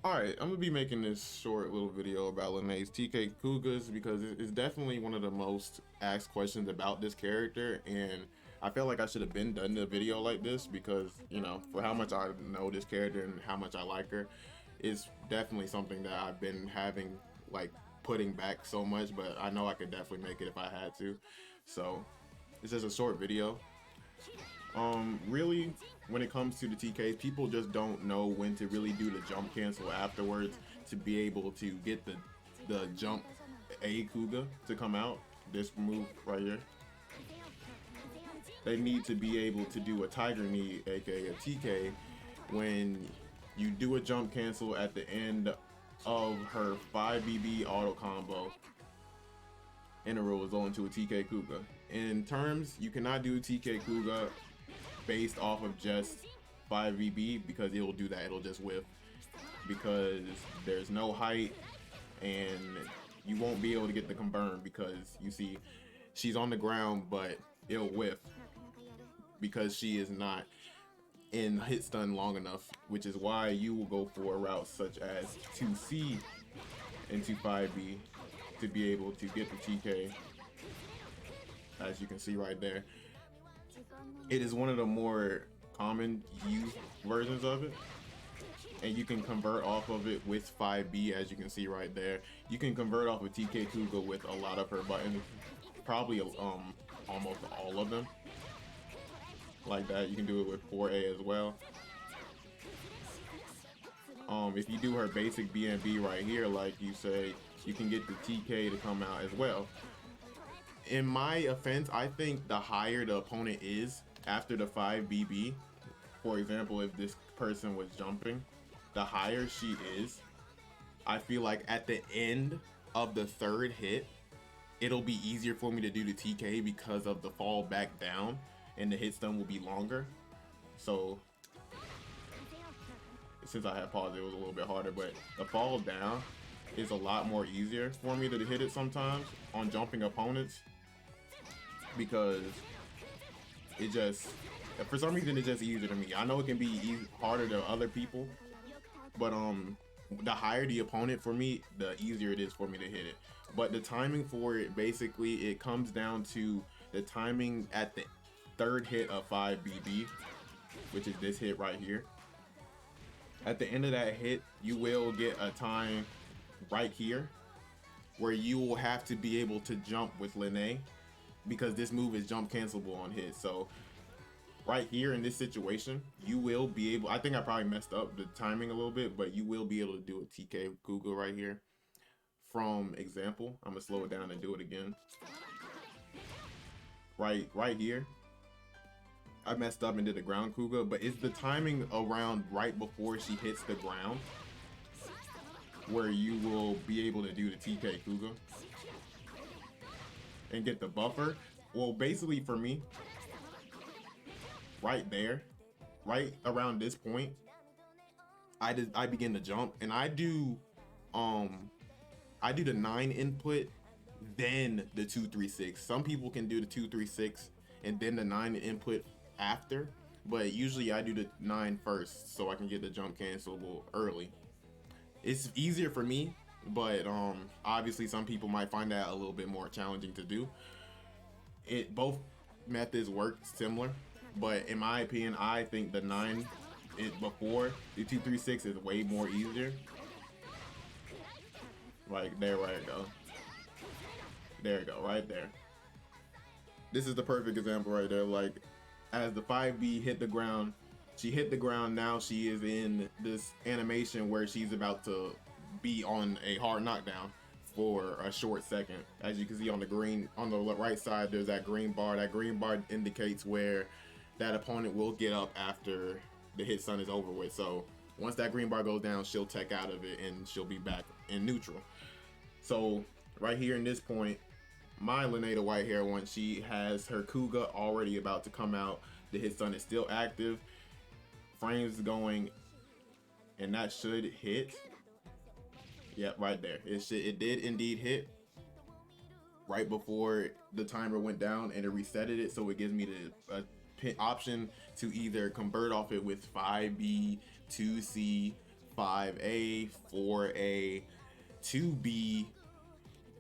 Alright, I'm gonna be making this short little video about Linne's TK Kuugas because it's definitely one of the most asked questions about this character, and I feel like I should have been done a video like this because, you know, for how much I know this character and how much I like her, it's definitely something that I've been having, like, putting back so much, but I know I could definitely make it if I had to. So, it's just a short video. Really, when it comes to the TKs, people just don't know when to really do the jump cancel afterwards to be able to get the jump A Kuuga to come out. This move right here. They need to be able to do a Tiger Knee, aka a TK, when you do a jump cancel at the end of her 5BB auto combo interval is on to a TK Kuuga. In terms, you cannot do TK Kuuga based off of just 5VB because it'll do that, it'll just whiff because there's no height and you won't be able to get the confirm because you see she's on the ground but it'll whiff because she is not in hit stun long enough, which is why you will go for a route such as 2C into 5B to be able to get the TK, as you can see right there. It is one of the more common used versions of it, and you can convert off of it with 5B, as you can see right there. You can convert off of TK Kuuga with a lot of her buttons, probably almost all of them. Like that, you can do it with 4A as well. If you do her basic BNB right here, like you say, you can get the TK to come out as well. In my offense, I think the higher the opponent is after the 5BB, for example, if this person was jumping, the higher she is, I feel like at the end of the third hit, it'll be easier for me to do the TK because of the fall back down and the hit stun will be longer. So, since I had paused, it was a little bit harder, but the fall down is a lot more easier for me to hit it sometimes on jumping opponents because it just, for some reason, it's just easier to me. I know it can be harder to other people, but the higher the opponent for me, the easier it is for me to hit it. But the timing for it, basically, it comes down to the timing at the third hit of 5BB, which is this hit right here. At the end of that hit, you will get a time right here where you will have to be able to jump with Linne because this move is jump cancelable on hit. So right here in this situation, you will be able, I think I probably messed up the timing a little bit, but you will be able to do a TK Kuuga right here. From example, I'm gonna slow it down and do it again. Right here, I messed up and did a ground Kuuga, but it's the timing around right before she hits the ground where you will be able to do the TK Kuuga and get the buffer. Well, basically for me, right there, right around this point, I begin to jump and I do the 9 input, then the 2-3-6. Some people can do the 2-3-6 and then the 9 input after, but usually I do the 9 first so I can get the jump cancelable early. It's easier for me, but obviously some people might find that a little bit more challenging to do. Both methods work similar, but in my opinion, I think the 9 before the 2-3-6 is way more easier. Like there, right go. There you go, right there. This is the perfect example right there. Like, as the 5B hit the ground, she hit the ground, now she is in this animation where she's about to be on a hard knockdown for a short second. As you can see on the green, on the right side, there's that green bar. That green bar indicates where that opponent will get up after the hit stun is over with. So once that green bar goes down, she'll tech out of it and she'll be back in neutral. So right here in this point, my Linne the white hair one, she has her Kuuga already about to come out. The hit stun is still active. Frames going, and that should hit. Yep, right there. It did indeed hit right before the timer went down and it resetted it, so it gives me the option to either convert off it with 5B, 2C, 5A, 4A, 2B,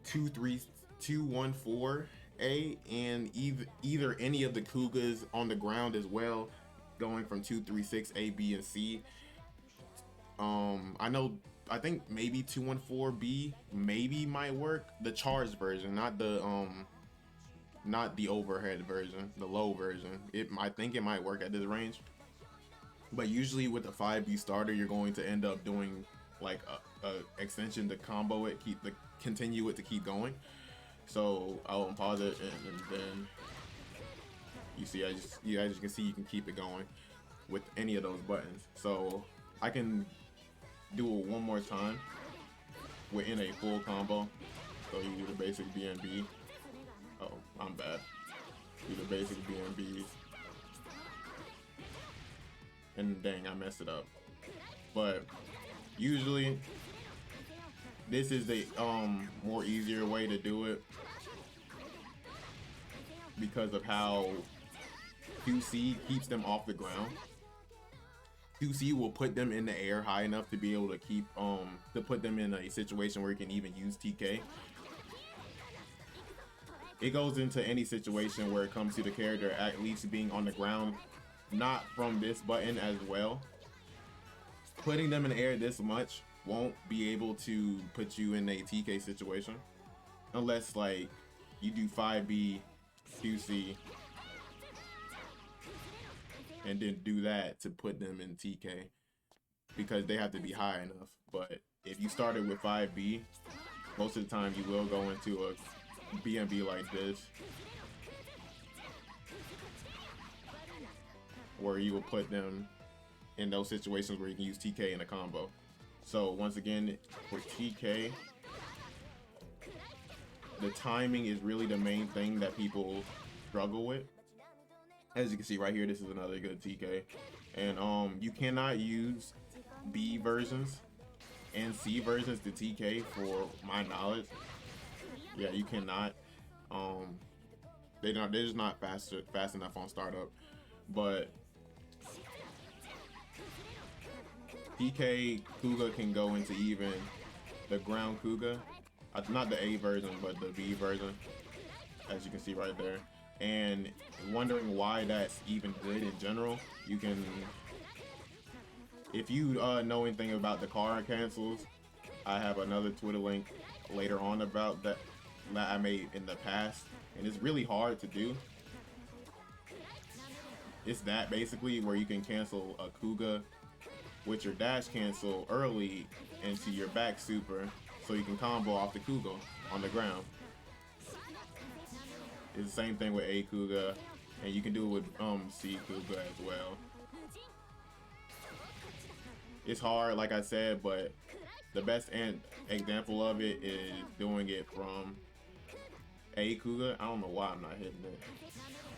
214A, and either any of the Kuugas on the ground as well, going from 236A, B, and C. I think maybe 214B maybe might work. The charged version, not the overhead version, the low version. I think it might work at this range. But usually with the 5B starter, you're going to end up doing like a extension to combo it, continue it to keep going. So I'll pause it, and then you see, as you can see, you can keep it going with any of those buttons. So I can do it one more time within a full combo. So you do the basic BNB. Oh, I'm bad. Do the basic BNBs. And dang, I messed it up. But usually this is the more easier way to do it because of how QC keeps them off the ground. QC will put them in the air high enough to be able to keep to put them in a situation where you can even use TK. It goes into any situation where it comes to the character at least being on the ground, not from this button as well. Putting them in the air this much won't be able to put you in a TK situation unless like you do 5B QC and then do that to put them in TK because they have to be high enough. But if you started with 5B, most of the time you will go into a BNB like this, where you will put them in those situations where you can use TK in a combo. So once again, for TK, the timing is really the main thing that people struggle with. As you can see right here, this is another good TK. And you cannot use B versions and C versions to TK for my knowledge. Yeah, you cannot. They're just not fast enough on startup. But TK Kuuga can go into even the ground Kuuga, not the A version, but the B version, as you can see right there. And wondering why that's even good in general, you can, if you know anything about the car cancels, I have another Twitter link later on about that I made in the past, and it's really hard to do. It's that basically where you can cancel a Kuuga with your dash cancel early into your back super, so you can combo off the Kuuga on the ground. It's the same thing with A Kuuga, and you can do it with C Kuuga as well. It's hard, like I said, but the best example of it is doing it from A Kuuga. I don't know why I'm not hitting it.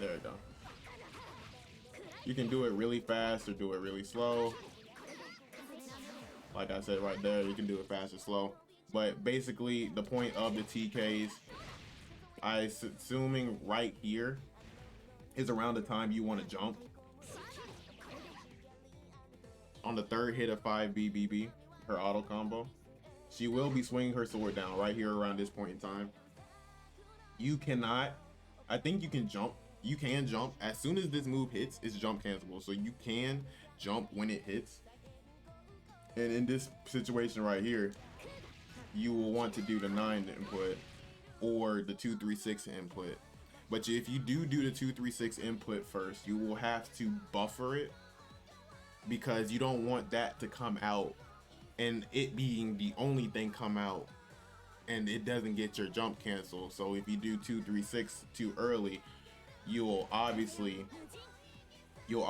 There we go. You can do it really fast or do it really slow. Like I said right there, you can do it fast or slow. But basically, the point of the TKs, I'm assuming right here, is around the time you want to jump. On the third hit of 5B BB, her auto combo, she will be swinging her sword down right here around this point in time. You cannot, I think you can jump. You can jump. As soon as this move hits, it's jump cancelable. So you can jump when it hits. And in this situation right here, you will want to do the 9 input or the 236 input. But if you do the 236 input first, you will have to buffer it because you don't want that to come out and it being the only thing come out and it doesn't get your jump cancel. So if you do 236 too early, you'll obviously, you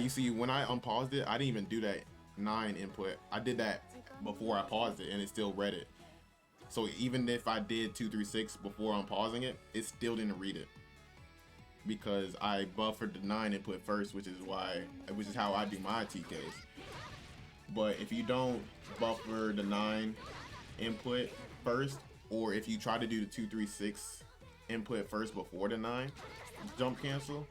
see when I unpaused it, I didn't even do that 9 input. I did that before I paused it and it still read it. So even if I did 236 before unpausing it, it still didn't read it because I buffered the 9 input first, which is how I do my TKs. But if you don't buffer the 9 input first, or if you try to do the 236 input first before the 9 jump cancel,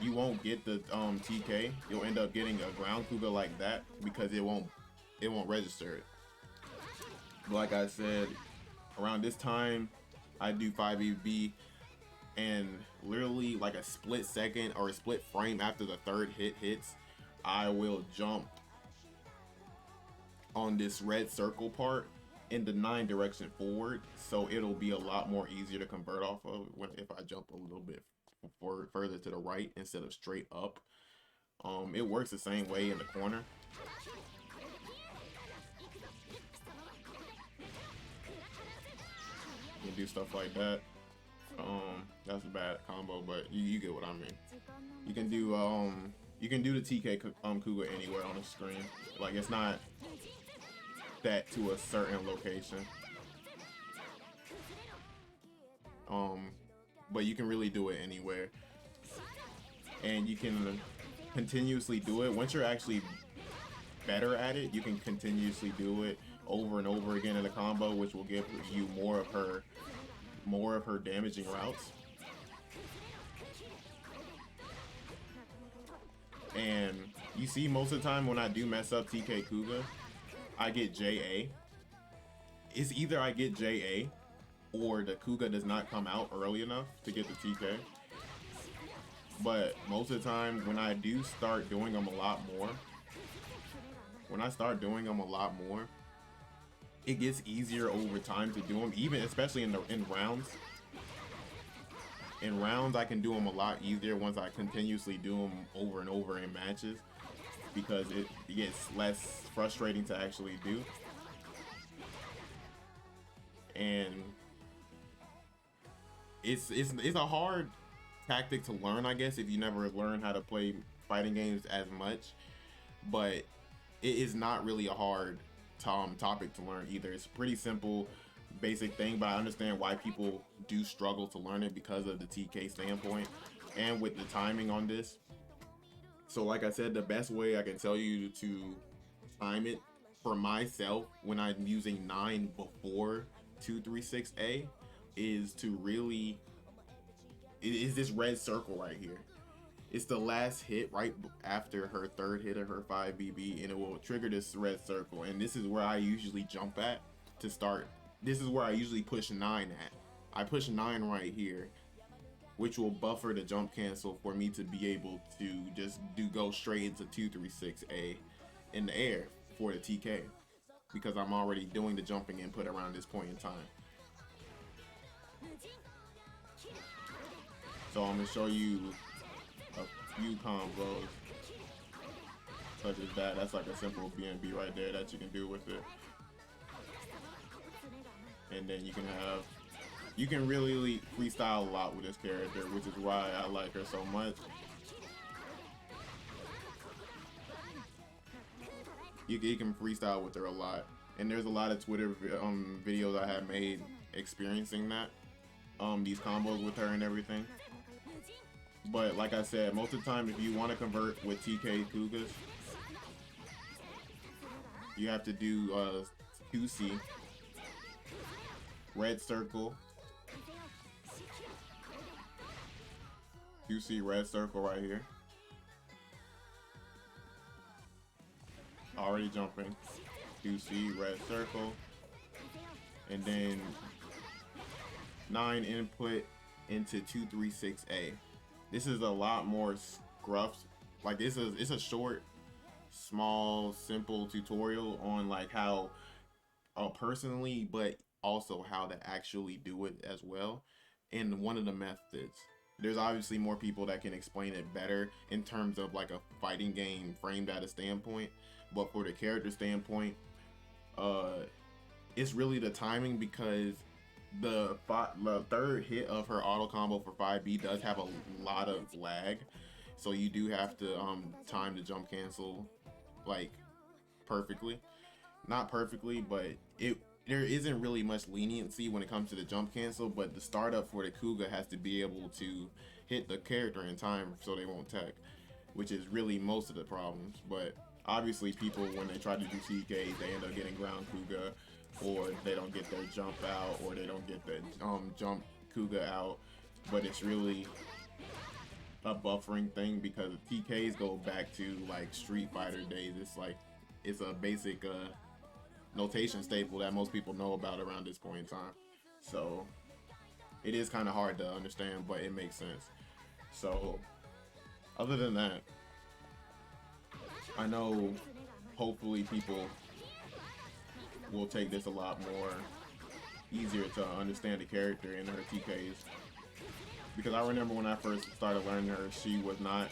you won't get the TK. You'll end up getting a ground Kuuga like that because it won't it won't register it. But like I said, around this time, I do 5BB, and literally like a split second or a split frame after the third hit hits, I will jump on this red circle part in the 9 direction forward, so it'll be a lot more easier to convert off of if I jump a little bit further to the right instead of straight up. It works the same way in the corner. You can do stuff like that. That's a bad combo, but you get what I mean. You can do the TK Kuuga anywhere on the screen. Like, it's not that to a certain location. But you can really do it anywhere, and you can continuously do it. Once you're actually better at it, you can continuously do it over and over again in a combo, which will give you more of her damaging routes. And you see, most of the time when I do mess up TK Kuuga, I get JA. It's either I get JA or the Kuuga does not come out early enough to get the TK. But most of the time when I do start doing them a lot more, it gets easier over time to do them, even especially in rounds. In rounds, I can do them a lot easier once I continuously do them over and over in matches, because it gets less frustrating to actually do. And it's a hard tactic to learn, I guess, if you never learn how to play fighting games as much. But it is not really a hard topic to learn either. It's a pretty simple, basic thing, but I understand why people do struggle to learn it because of the TK standpoint and with the timing on this. So like I said, the best way I can tell you to time it for myself when I'm using 9 before 236A is this red circle right here. It's the last hit right after her third hit of her 5BB, and it will trigger this red circle. And this is where I usually jump at to start. This is where I usually push 9 at. I push 9 right here, which will buffer the jump cancel for me to be able to just go straight into 236A in the air for the TK, because I'm already doing the jumping input around this point in time. So I'm gonna show you a few combos such as that. That's like a simple BNB right there that you can do with it. And then you can really freestyle a lot with this character, which is why I like her so much. You can freestyle with her a lot, and there's a lot of Twitter videos I have made experiencing that, these combos with her and everything. But like I said, most of the time, if you want to convert with TK Kuugas, you have to do 2C, red circle, 2C red circle right here. Already jumping, 2C red circle, and then 9 input into 236A. This is a lot more scruffed. Like, it's a short, small, simple tutorial on like how personally, but also how to actually do it as well. And one of the methods. There's obviously more people that can explain it better in terms of like a fighting game framed at a standpoint, but for the character standpoint, it's really the timing, because the third hit of her auto combo for 5B does have a lot of lag, so you do have to time the jump cancel like perfectly. Not perfectly, but there isn't really much leniency when it comes to the jump cancel, but the startup for the Kuuga has to be able to hit the character in time so they won't tech, which is really most of the problems. But obviously people, when they try to do TKs, they end up getting ground Kuuga, or they don't get their jump out, or they don't get the jump Kuuga out. But it's really a buffering thing, because TKs go back to like Street Fighter days. It's like it's a basic notation staple that most people know about around this point in time. So it is kind of hard to understand, but it makes sense. So other than that, I know hopefully people will take this a lot more easier to understand the character in her TKs. Because I remember when I first started learning her, she was not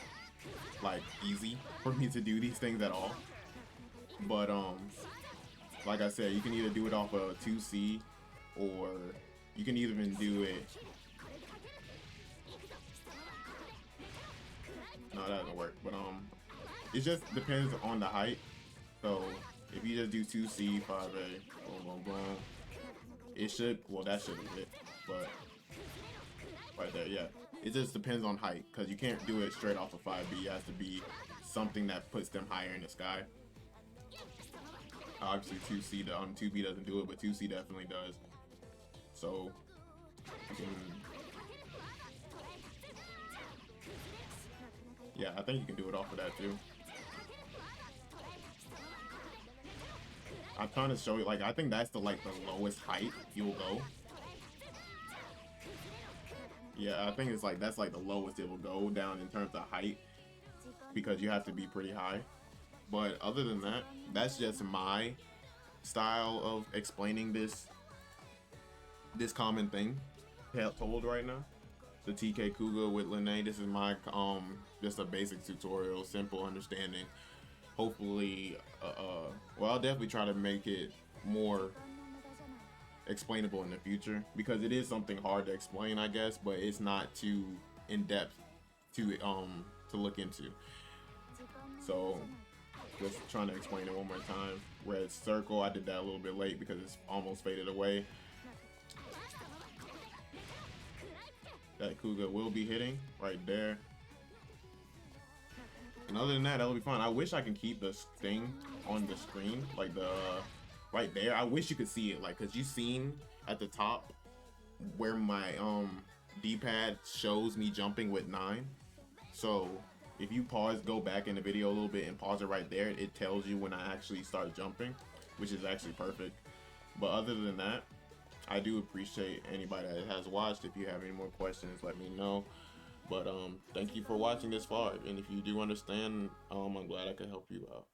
like easy for me to do these things at all. But like I said, you can either do it off of 2C, or you can even do it. No, that doesn't work. But it just depends on the height. So if you just do 2C, 5A, boom, boom, boom, it should. Well, that shouldn't hit, but right there, yeah. It just depends on height, because you can't do it straight off of 5B. It has to be something that puts them higher in the sky. Obviously 2C, 2B doesn't do it, but 2C definitely does. So you can, yeah, I think you can do it off of that too. I'm trying to show you, like, I think that's the lowest height you'll go. Yeah, I think it's like that's like the lowest it will go down in terms of height, because you have to be pretty high. But other than that, that's just my style of explaining this common thing told right now. The TK Kuuga with Linne. This is my just a basic tutorial, simple understanding. Hopefully, well, I'll definitely try to make it more explainable in the future, because it is something hard to explain, I guess, but it's not too in depth to look into. So just trying to explain it one more time. Red circle, I did that a little bit late because it's almost faded away. That Kuuga will be hitting right there. And other than that, that'll be fine. I wish I can keep this thing on the screen, like the right there. I wish you could see it, like, cause you seen at the top where my D-pad shows me jumping with 9. So if you go back in the video a little bit and pause it right there, it tells you when I actually start jumping, which is actually perfect. But other than that, I do appreciate anybody that has watched. If you have any more questions, let me know. But thank you for watching this far, and if you do understand, I'm glad I could help you out.